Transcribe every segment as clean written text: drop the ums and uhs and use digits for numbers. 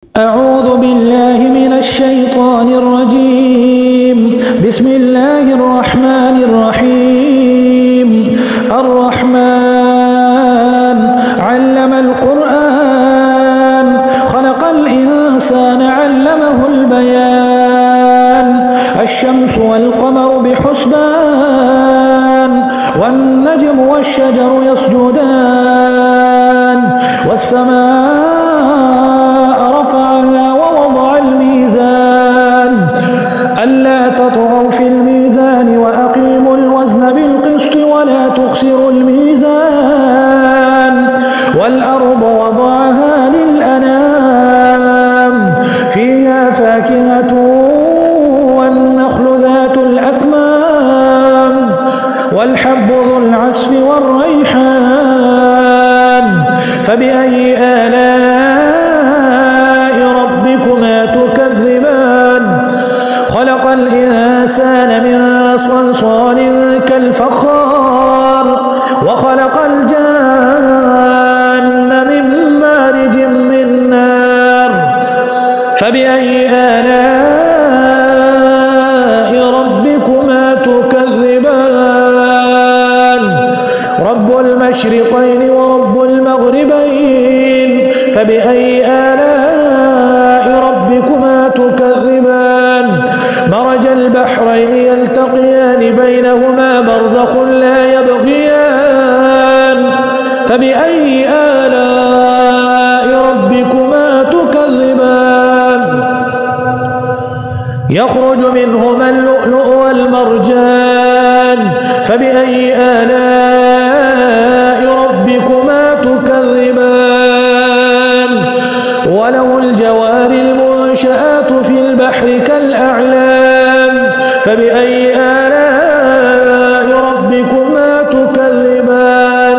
أعوذ بالله من الشيطان الرجيم. بسم الله الرحمن الرحيم. الرحمن علم القرآن خلق الإنسان علمه البيان. الشمس والقمر بحسبان والنجم والشجر يسجدان والسماء رفعها ووضع الميزان ألا تطغوا في الميزان وأقيموا الوزن بالقسط ولا تخسروا الميزان والأرض وضعها للأنام فيها فاكهة والنخل ذات الأكمام والحب ذو العصف والريحان فبأي آلاء ربكما تكذبان. خلق الإنسان من صلصال كالفخار وخلق الجان من مارج من نار فبأي آلاء ربكما تكذبان. رب المشرقين ورب المغربين فبأي آلاء ربكما تكذبان. مرج البحرين يلتقيان بينهما برزخ لا يبغيان فبأي آلاء ربكما تكذبان. يخرج منهما اللؤلؤ والمرجان فبأي آلاء ربكما تكذبان. وله الجوار المنشآت في البحر كالأعلام فبأي آلاء ربكما تكذبان.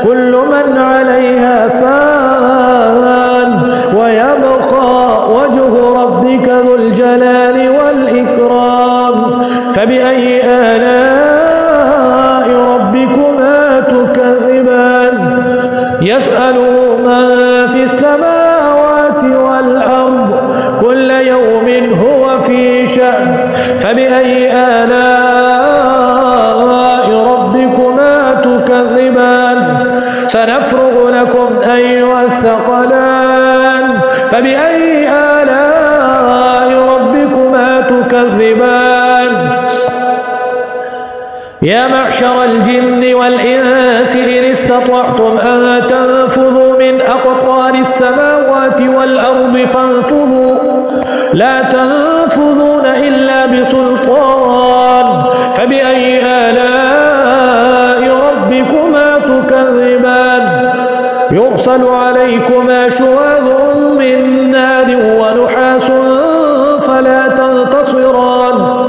كل من عليها فان ويبقى وجه ربك ذو الجلال والإكرام فبأي آلاء ربكما تكذبان. يسأله من في السماوات والأرض كل يوم هو في شأن فبأي آلاء ربكما تكذبان. سنفرغ لكم أيها الثقلان فبأي آلاء ربكما تكذبان. يا معشر الجن والإنس إن استطعتم أن تنفذوا من أقطار السماوات والأرض فانفذوا لا تنفذون إلا بسلطان فبأي آلاء ربكما تكذبان. يرسل عليكما شواظ من نار ونحاس فلا تنتصران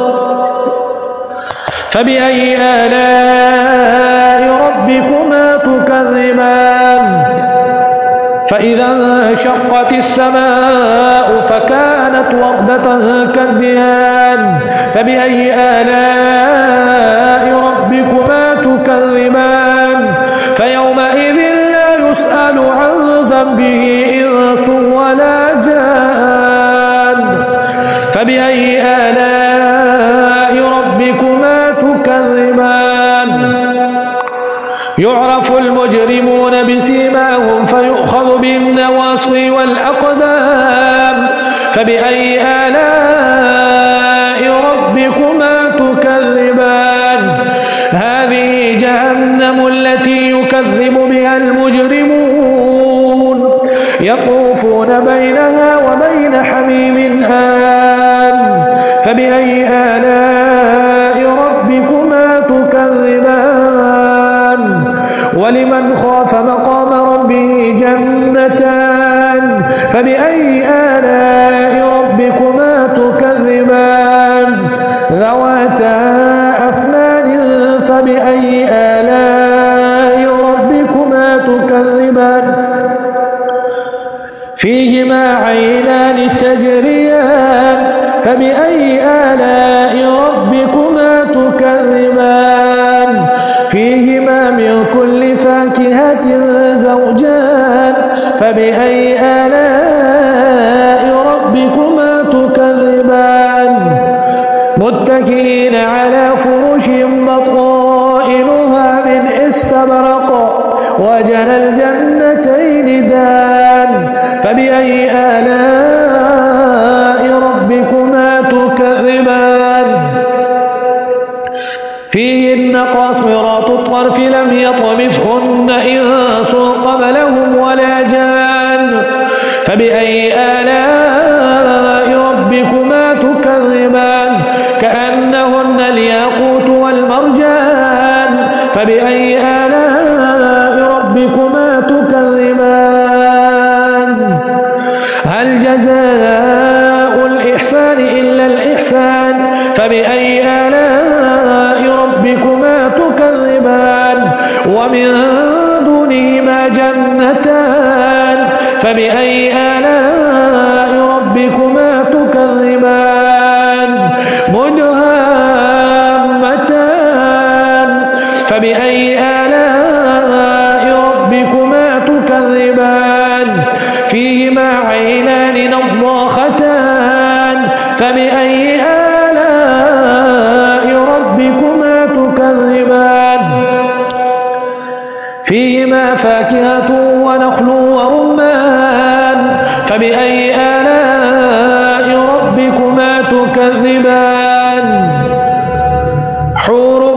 فبأي آلاء ربكما تكذبان. فإذا انشقت السماء فكانت وردة كالدهان فبأي آلاء ربكما تكذبان. فيومئذ لا يسأل عن ذنبه إنس ولا جان فبأي آلاء ربكما تكذبان. يعرف المجرمون بسيماهم فيؤخذ بالنواصي والأقدام فبأي آلاء ربكما تكذبان. هذه جهنم التي يكذب بها المجرمون يطوفون بينها وبين حميم آن فبأي آلاء ربكما تكذبان. ولمن خاف مقام ربه جنتان فبأي آلاء ربكما تكذبان. ذواتا أفنان فبأي آلاء ربكما تكذبان. فيهما عينان تجريان فبأي آلاء ربكما تكذبان. فيهما من كل فاكهة زوجان فبأي آلاء متكئين على فرش بطائنها من استبرق وجنى الجنتين دان فبأي آلاء ربكما تكذبان فيهن قاصرات الطرف لم يطمثهن إنس قبلهم ولا جان فبأي آلاء ربكما تكذبان كأنهن الياقوت والمرجان فبأي آلاء ربكما تكذبان هل جزاء الإحسان إلا الإحسان فبأي آلاء ربكما تكذبان ومن دونهما جنتان فبأي آلاء ربكما تكذبان مدهامتان فبأي آلاء ربكما تكذبان فيهما عينان نضاختان فبأي آلاء ربكما تكذبان فيهما فاكهة ونخل ورمان فبأي آلاء ربكما تكذبان حور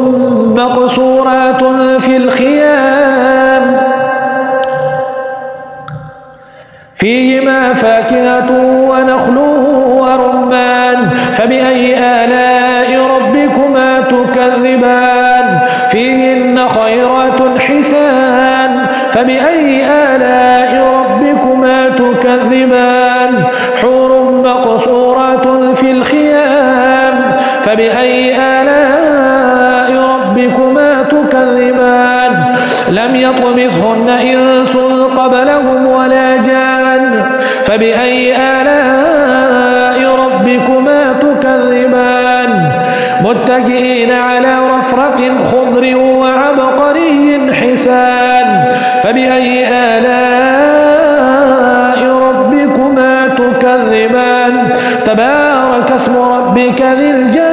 مقصورات في الخيام فيهما فاكهة ونخل ورمان فبأي آلاء ربكما تكذبان فيهن خيرات حسان فبأي آلاء ربكما تكذبان حور مقصورات في الخيام فبأي آلاء ربكما تكذبان لم يطمثهن إنس قبلهم ولا جان فبأي آلاء ربكما تكذبان متكئين على رفرف خضر وعبقري حسان فبأي آلاء ربكما تكذبان تبارك اسم ربك ذي الجلال